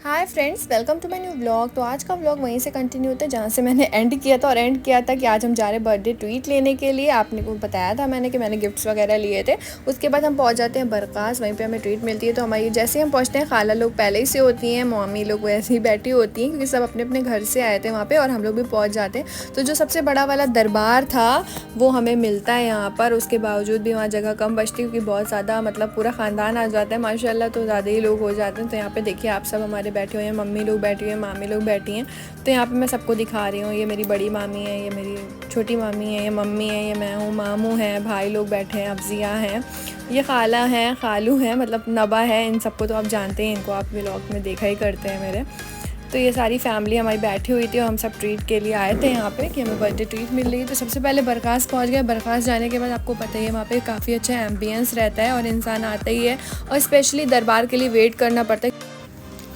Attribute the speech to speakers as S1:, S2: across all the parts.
S1: Hi friends, welcome to my new vlog. तो आज का व्लॉग वहीं से कंटिन्यू होता है जहाँ से मैंने एंड किया था। और एंड किया था कि आज हम जा रहे हैं बर्थडे ट्रीट लेने के लिए। आपने को बताया था मैंने कि मैंने गिफ्ट्स वगैरह लिए थे। उसके बाद हम पहुँच जाते हैं बरकास, वहीं पे हमें ट्रीट मिलती है। तो हमारी जैसे ही हम पहुँचते हैं, खाला लोग पहले ही से होती हैं, मम्मी लोग वैसे ही बैठी होती हैं क्योंकि सब अपने अपने घर से आए थे वहाँ पर, और हम लोग भी पहुँच जाते हैं। तो जो सबसे बड़ा वाला दरबार था वो हमें मिलता है यहाँ पर। उसके बावजूद भी वहाँ जगह कम बचती है क्योंकि बहुत ज़्यादा मतलब पूरा ख़ानदान आ जाता है माशाल्लाह, तो ज़्यादा ही लोग हो जाते हैं। तो यहाँ पे देखिए आप सब हमारे बैठे हुए हैं, मम्मी लोग बैठी हुई हैं, मामी लोग बैठी हैं। तो यहाँ पे मैं सबको दिखा रही हूँ, ये मेरी बड़ी मामी है, ये मेरी छोटी मामी है, ये मम्मी है, ये मैं हूँ, मामू हैं, भाई लोग बैठे हैं, अफ़ज़िया हैं, ये खाला हैं, खालू हैं, मतलब नबा है। इन सबको तो आप जानते हैं, इनको आप व्लॉग में देखा ही करते हैं मेरे। तो ये सारी फैमिली हमारी बैठी हुई थी और हम सब ट्रीट के लिए आए थे यहाँ पे कि हमें बर्थडे ट्रीट मिल रही है। तो सबसे पहले बरकास पहुँच गए। बरकास जाने के बाद आपको पता ही है वहाँ पे काफ़ी अच्छा एम्बियंस रहता है और इंसान आता ही है, और स्पेशली दरबार के लिए वेट करना पड़ता है।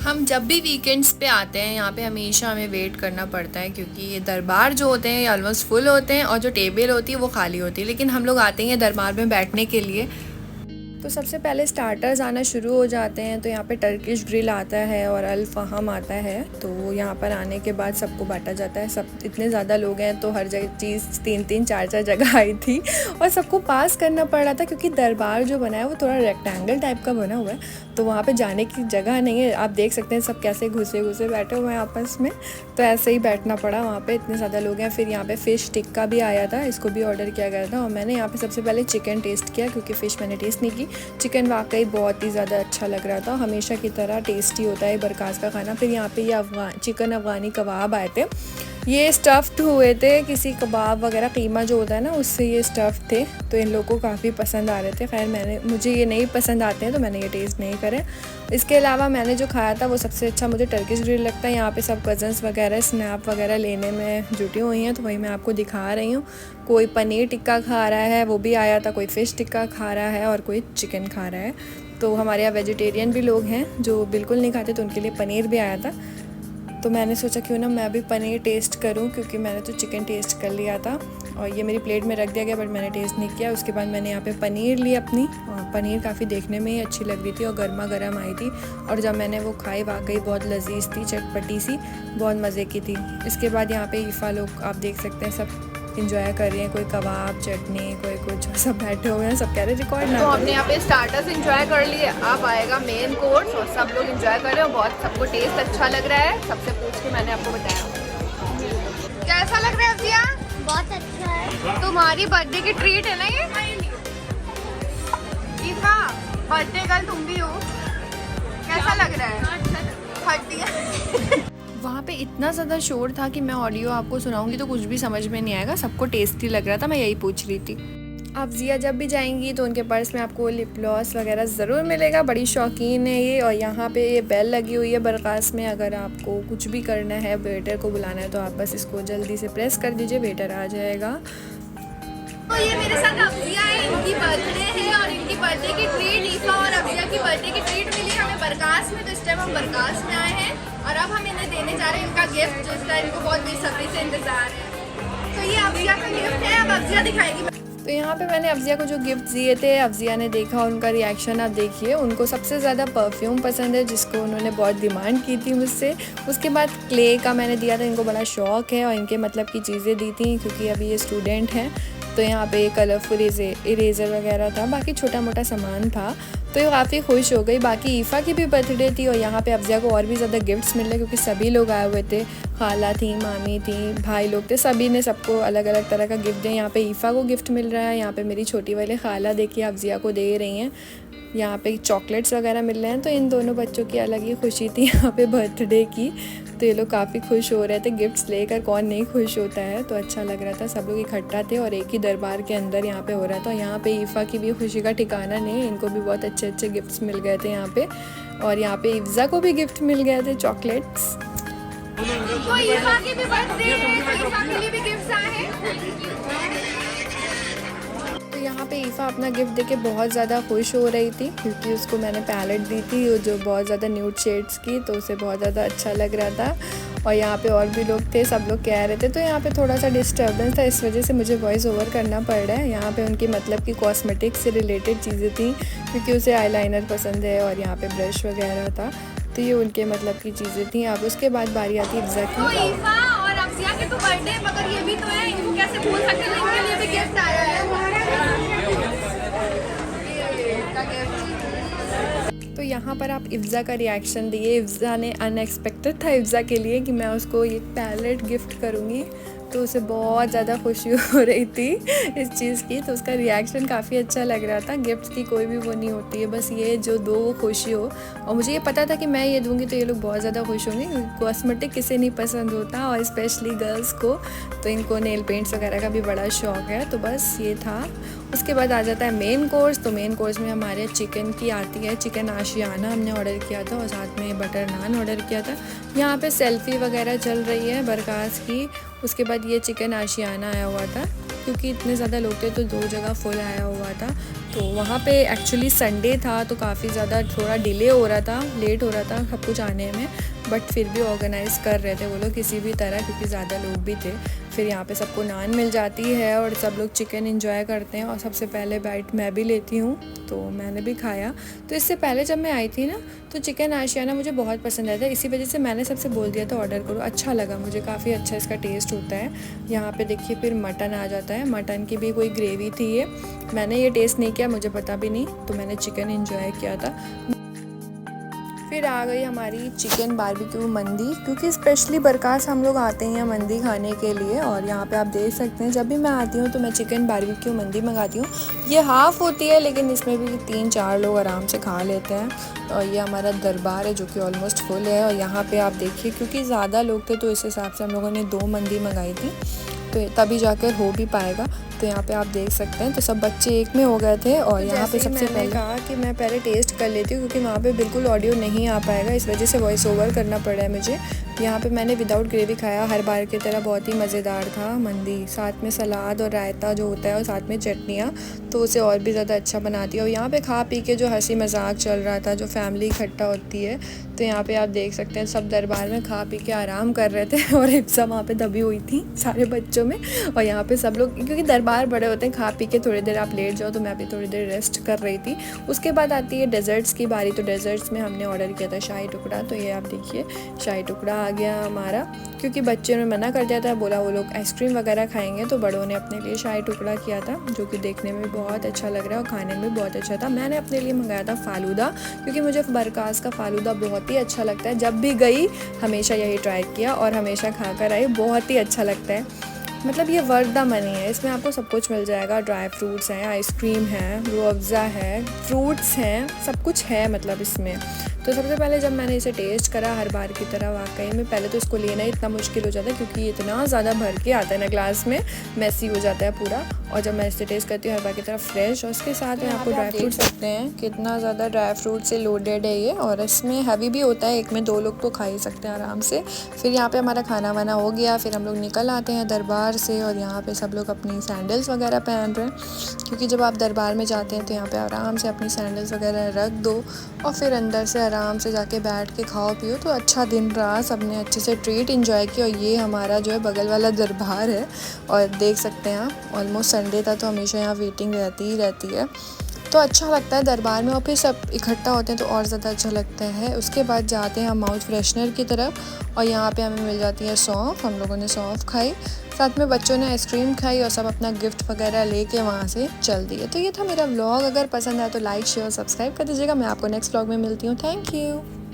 S1: हम जब भी वीकेंड्स पे आते हैं यहाँ पे हमेशा हमें वेट करना पड़ता है क्योंकि ये दरबार जो होते हैं ये ऑलमोस्ट फुल होते हैं और जो टेबल होती है वो खाली होती है। लेकिन हम लोग आते हैं दरबार में बैठने के लिए। तो सबसे पहले स्टार्टर्स आना शुरू हो जाते हैं। तो यहाँ पे टर्किश ग्रिल आता है और अल फ़हम आता है। तो यहाँ पर आने के बाद सबको बांटा जाता है। सब इतने ज़्यादा लोग हैं तो हर जगह चीज़ 3-3 4-4 जगह आई थी और सबको पास करना पड़ रहा था क्योंकि दरबार जो बना है वो थोड़ा रेक्टेंगल टाइप का बना हुआ है, तो वहाँ पे जाने की जगह नहीं है। आप देख सकते हैं सब कैसे घुसे घुसे बैठे हुए हैं आपस में। तो ऐसे ही बैठना पड़ा वहाँ पे, इतने ज़्यादा लोग हैं। फिर यहाँ पे फ़िश टिक्का भी आया था, इसको भी ऑर्डर किया गया था। और मैंने यहाँ पे सबसे पहले चिकन टेस्ट किया क्योंकि फ़िश मैंने टेस्ट नहीं की। चिकन वाकई बहुत ही ज़्यादा अच्छा लग रहा था, हमेशा की तरह टेस्टी होता है बरकास का खाना। फिर यहाँ पे ये चिकन अफ़गानी कबाब आए थे। ये स्टफ़्ड हुए थे किसी कबाब वगैरह, कीमा जो होता है ना उससे ये स्टफ़ थे। तो इन लोगों को काफ़ी पसंद आ रहे थे। खैर मुझे ये नहीं पसंद आते हैं तो मैंने ये टेस्ट नहीं करे। इसके अलावा मैंने जो खाया था वो सबसे अच्छा मुझे टर्किश ग्रिल लगता है। यहाँ पे सब कज़न्स वगैरह स्नैप वगैरह लेने में जुटी हुई हैं, तो वही मैं आपको दिखा रही हूँ। कोई पनीर टिक्का खा रहा है, वो भी आया था, कोई फ़िश टिक्का खा रहा है और कोई चिकन खा रहा है। तो हमारे यहाँ वेजिटेरियन भी लोग हैं जो बिल्कुल नहीं खाते, तो उनके लिए पनीर भी आया था। तो मैंने सोचा क्यों ना मैं भी पनीर टेस्ट करूं क्योंकि मैंने तो चिकन टेस्ट कर लिया था और ये मेरी प्लेट में रख दिया गया, बट मैंने टेस्ट नहीं किया। उसके बाद मैंने यहाँ पे पनीर ली अपनी, और पनीर काफ़ी देखने में ही अच्छी लग रही थी और गर्मा गर्म आई थी। और जब मैंने वो खाई वाकई बहुत लजीज थी, चटपटी सी, बहुत मज़े की थी। इसके बाद यहाँ पे ईफ़ा लोग आप देख सकते हैं सब इंजॉय कर रही हैं, कोई कबाब चटनी कोई कुछ, सब बैठे हुए हैं, सब कह रहे रिकॉर्ड ना।
S2: तो हमने यहाँ पे स्टार्टर्स एंजॉय कर लिए, अब आएगा मेन कोर्स और सब लोग एंजॉय कर रहे हैं। बहुत सबको टेस्ट अच्छा लग रहा है, सबसे पूछ के मैंने आपको बताया। कैसा लग रहा है अफ़ज़िया?
S3: बहुत अच्छा है।
S2: तुम्हारी बर्थडे की ट्रीट है ना ये? ईफा, बर्थडे गर्ल तुम भी हो, कैसा लग रहा है? अच्छा
S1: वहाँ पे इतना ज़्यादा शोर था कि मैं ऑडियो आपको सुनाऊंगी तो कुछ भी समझ में नहीं आएगा। सबको टेस्टी लग रहा था, मैं यही पूछ रही थी। अफ़ज़िया जब भी जाएंगी तो उनके पर्स में आपको लिप ग्लॉस वगैरह ज़रूर मिलेगा, बड़ी शौकीन है ये। और यहाँ पे ये बेल लगी हुई है बरकास में, अगर आपको कुछ भी करना है, वेटर को बुलाना है, तो आप बस इसको जल्दी से प्रेस कर दीजिए, वेटर आ जाएगा।
S2: तो ये मेरे साथ अफ़ज़िया है, इनकी बर्थडे है और इनकी बर्थडे की ट्रीट, ईफा और अफ़ज़िया की बर्थडे की ट्रीट मिली हमें बरकास में। तो इस टाइम हम बरकास में आए हैं और अब हम इन्हें देने जा रहे हैं इनका गिफ्ट, जिसका इनको बहुत बेसब्री से इंतज़ार है। तो ये अफ़ज़िया का गिफ्ट है, अब अफ़ज़िया दिखाएगी।
S1: तो यहाँ पे मैंने अफ़ज़िया को जो गिफ्ट दिए थे, अफ़ज़िया ने देखा, उनका रिएक्शन आप देखिए। उनको सबसे ज़्यादा परफ्यूम पसंद है जिसको उन्होंने बहुत डिमांड की थी मुझसे। उसके बाद क्ले का मैंने दिया था, इनको बड़ा शौक़ है और इनके मतलब की चीज़ें दी थी क्योंकि अभी ये स्टूडेंट हैं। तो यहाँ पे कलरफुल इरेज़र वगैरह था, बाकी छोटा मोटा सामान था। तो ये काफ़ी खुश हो गई। बाकी ईफ़ा की भी बर्थडे थी और यहाँ पे अफ़ज़िया को और भी ज़्यादा गिफ्ट्स मिल रहे क्योंकि सभी लोग आए हुए थे, खाला थी, मामी थी, भाई लोग थे, सभी ने सबको अलग अलग तरह का गिफ्ट दिया। यहाँ पे ईफ़ा को गिफ्ट मिल रहा है, यहाँ पे मेरी छोटी वाली खाला देखिए अफ़ज़िया को दे रही हैं, यहाँ पे चॉकलेट्स वगैरह मिल रहे हैं। तो इन दोनों बच्चों की अलग ही खुशी थी यहाँ पे बर्थडे की। तो ये लोग काफ़ी खुश हो रहे थे गिफ्ट्स लेकर, कौन नहीं खुश होता है। तो अच्छा लग रहा था, सब लोग इकट्ठा थे और एक ही दरबार के अंदर यहाँ पे हो रहा था। यहाँ पे ईफ़ा की भी खुशी का ठिकाना नहीं, इनको भी बहुत अच्छे अच्छे गिफ्ट्स मिल गए थे यहाँ पे। और यहाँ पे इफ्ज़ा को भी गिफ्ट मिल गए थे, चॉकलेट्स।
S2: तो ईफा की भी बर्थडे है, ईफा के लिए भी गिफ्ट्स आए हैं।
S1: तो यहाँ पे ईफ़ा अपना गिफ्ट देके बहुत ज़्यादा खुश हो रही थी क्योंकि उसको मैंने पैलेट दी थी जो बहुत ज़्यादा न्यूड शेड्स की, तो उसे बहुत ज़्यादा अच्छा लग रहा था। और यहाँ पे और भी लोग थे, सब लोग कह रहे थे, तो यहाँ पे थोड़ा सा डिस्टर्बेंस था, इस वजह से मुझे वॉइस ओवर करना पड़ रहा है। यहाँ पे उनकी मतलब कि कॉस्मेटिक्स से रिलेटेड चीज़ें थी क्योंकि उसे आईलाइनर पसंद है और यहाँ पे ब्रश वगैरह था। तो ये उनके मतलब की चीज़ें थी। अब उसके बाद बारी आती है इफ्ज़ा
S2: तो
S1: की।
S2: ईफा और अफजिया के तो बर्थडे, मगर ये भी तो है, इनको कैसे भूल सकते हैं, इनके लिए भी गिफ्ट आया है।
S1: तो यहाँ पर आप इफ्ज़ा का रिएक्शन दिए। इफ्ज़ा ने अनएक्सपेक्टेड था इफ्ज़ा के लिए कि मैं उसको ये पैलेट गिफ्ट करूँगी, तो उसे बहुत ज़्यादा खुशी हो रही थी इस चीज़ की। तो उसका रिएक्शन काफ़ी अच्छा लग रहा था। गिफ्ट की कोई भी वो नहीं होती है, बस ये जो दो वो खुशी हो। और मुझे ये पता था कि मैं ये दूंगी तो ये लोग बहुत ज़्यादा खुश होंगे। कॉस्मेटिक किसे नहीं पसंद होता, और स्पेशली गर्ल्स को, तो इनको नेल पेंट्स वगैरह का भी बड़ा शौक़ है। तो बस ये था। उसके बाद आ जाता है मेन कोर्स। तो मेन कोर्स में हमारे चिकन की आती है, चिकन आशियाना हमने ऑर्डर किया था, और साथ में बटर नान ऑर्डर किया था। यहाँ पे सेल्फ़ी वगैरह चल रही है बरकास की। उसके बाद ये चिकन आशियाना आया हुआ था, क्योंकि इतने ज़्यादा लोग थे तो 2 जगह फुल आया हुआ था। तो वहाँ पे एक्चुअली संडे था, तो काफ़ी ज़्यादा थोड़ा डिले हो रहा था, लेट हो रहा था सब कुछ आने में, बट फिर भी ऑर्गेनाइज़ कर रहे थे वो लोग किसी भी तरह, क्योंकि ज़्यादा लोग भी थे। फिर यहाँ पे सबको नान मिल जाती है और सब लोग चिकन एंजॉय करते हैं। और सबसे पहले बाइट मैं भी लेती हूँ, तो मैंने भी खाया। तो इससे पहले जब मैं आई थी ना, तो चिकन आशियाना मुझे बहुत पसंद आया था, इसी वजह से मैंने सबसे बोल दिया था ऑर्डर करो। अच्छा लगा मुझे, काफ़ी अच्छा इसका टेस्ट होता है। यहाँ पे देखिए फिर मटन आ जाता है। मटन की भी कोई ग्रेवी थी ये, मैंने ये टेस्ट नहीं किया, मुझे पता भी नहीं, तो मैंने चिकन एंजॉय किया था। फिर आ गई हमारी चिकन बारबेक्यू मंदी, क्योंकि स्पेशली बरकास हम लोग आते हैं मंदी खाने के लिए। और यहाँ पे आप देख सकते हैं, जब भी मैं आती हूँ तो मैं चिकन बारबेक्यू मंदी मंगाती हूँ। ये हाफ़ होती है, लेकिन इसमें भी 3-4 लोग आराम से खा लेते हैं। और ये हमारा दरबार है जो कि ऑलमोस्ट फुल है। और यहाँ पे आप देखिए, क्योंकि ज़्यादा लोग थे तो इस हिसाब से हम लोगों ने 2 मंदी मंगाई थी, तो तभी जाकर हो भी पाएगा। तो यहाँ पे आप देख सकते हैं, तो सब बच्चे एक में हो गए थे। और तो यहाँ पे सबसे पहले कहा कि मैं पहले टेस्ट कर लेती हूँ, क्योंकि वहाँ पे बिल्कुल ऑडियो नहीं आ पाएगा, इस वजह से वॉइस ओवर करना पड़ा है मुझे। यहाँ पे मैंने विदाउट ग्रेवी खाया, हर बार की तरह बहुत ही मज़ेदार था मंदी। साथ में सलाद और रायता जो होता है, और साथ में चटनियाँ, तो उसे और भी ज़्यादा अच्छा बनाती है। और यहाँ पे खा पी के जो हंसी मजाक चल रहा था, जो फैमिली इकट्ठा होती है, तो यहाँ पे आप देख सकते हैं सब दरबार में खा पी के आराम कर रहे थे। और इफ्ज़ा वहाँ पे दबी हुई थी सारे बच्चों में। और यहाँ पे सब लोग, क्योंकि दरबार बड़े होते हैं, खा पी के थोड़ी देर आप लेट जाओ, तो मैं भी थोड़ी देर रेस्ट कर रही थी। उसके बाद आती है डेजर्ट्स की बारी। तो डेजर्ट्स में हमने ऑर्डर किया था शाही टुकड़ा। तो ये आप देखिए शाही टुकड़ा आ गया हमारा, क्योंकि बच्चों ने मना कर दिया था, बोला वो लोग आइसक्रीम वगैरह खाएंगे, तो बड़ों ने अपने लिए शाही टुकड़ा किया था, जो कि देखने में बहुत अच्छा लग रहा है और खाने में बहुत अच्छा था। मैंने अपने लिए मंगाया था फालूदा, क्योंकि मुझे बरकास का फालूदा बहुत ही अच्छा लगता है। जब भी गई हमेशा यही ट्राई किया और हमेशा खा कर आई, बहुत ही अच्छा लगता है। मतलब ये वर्थ द मनी है, इसमें आपको सब कुछ मिल जाएगा। ड्राई फ्रूट्स हैं, आइसक्रीम है, रूह अफ़ज़ा है, फ्रूट्स हैं, सब कुछ है मतलब इसमें। तो सबसे पहले जब मैंने इसे टेस्ट करा, हर बार की तरह वाकई में पहले तो इसको लेना इतना मुश्किल हो जाता है, क्योंकि इतना ज़्यादा भर के आता है ना ग्लास में, मैसी हो जाता है पूरा। और जब मैं इसे टेस्ट करती हूँ हर बार की तरह फ्रेश, और उसके साथ में आपको ड्राई फ्रूट सकते हैं कितना ज़्यादा ड्राई फ्रूट से लोडेड है ये। और इसमें हैवी भी होता है, एक में 2 लोग तो खा ही सकते हैं आराम से। फिर यहाँ पे हमारा खाना वाना हो गया, फिर हम लोग निकल आते हैं दरबार से। और यहाँ पे सब लोग अपनी सैंडल्स वगैरह पहन रहे हैं, क्योंकि जब आप दरबार में जाते हैं तो यहाँ पे आराम से अपनी सैंडल्स वगैरह रख दो, और फिर अंदर से आराम से जाके बैठ के खाओ पियो। तो अच्छा दिन रहा, सबने अच्छे से ट्रीट एंजॉय किया। और ये हमारा जो है बगल वाला दरबार है, और देख सकते हैं आप, ऑलमोस्ट संडे था तो हमेशा यहाँ वेटिंग रहती ही रहती है। तो अच्छा लगता है दरबार में, और फिर सब इकट्ठा होते हैं तो और ज़्यादा अच्छा लगता है। उसके बाद जाते हैं हम माउथ फ्रेशनर की तरफ, और यहाँ पे हमें मिल जाती है सौंफ। हम लोगों ने सौंफ खाई, साथ में बच्चों ने आइसक्रीम खाई, और सब अपना गिफ्ट वगैरह लेके वहाँ से चल दिए। तो ये था मेरा व्लॉग। अगर पसंद आया तो लाइक शेयर सब्सक्राइब कर दीजिएगा। मैं आपको नेक्स्ट व्लॉग में मिलती हूँ। Thank you.